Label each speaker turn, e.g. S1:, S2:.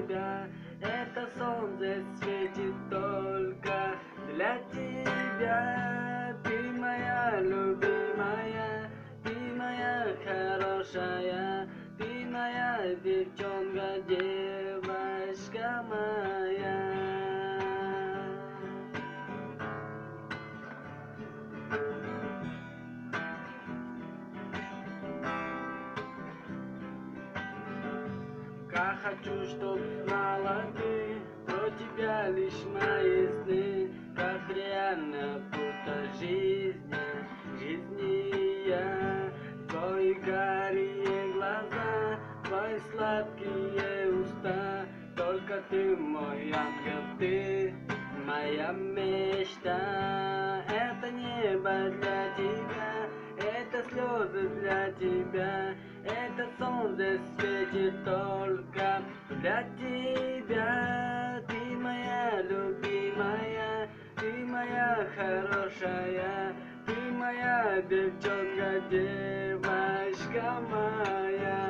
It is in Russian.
S1: тебя. Это солнце светит только для тебя. Ты моя любимая, ты моя хорошая, ты моя девчонка, девочка моя. Как хочу, чтоб знала ты про тебя лишь мои сны, как реально будто жизни я. Твои карие глаза, твои сладкие уста, только ты мой ангел, ты моя мечта. Это небо для тебя, это слезы для тебя, это солнце светит только для тебя. Ты моя любимая, ты моя хорошая, ты моя девчонка, девочка моя.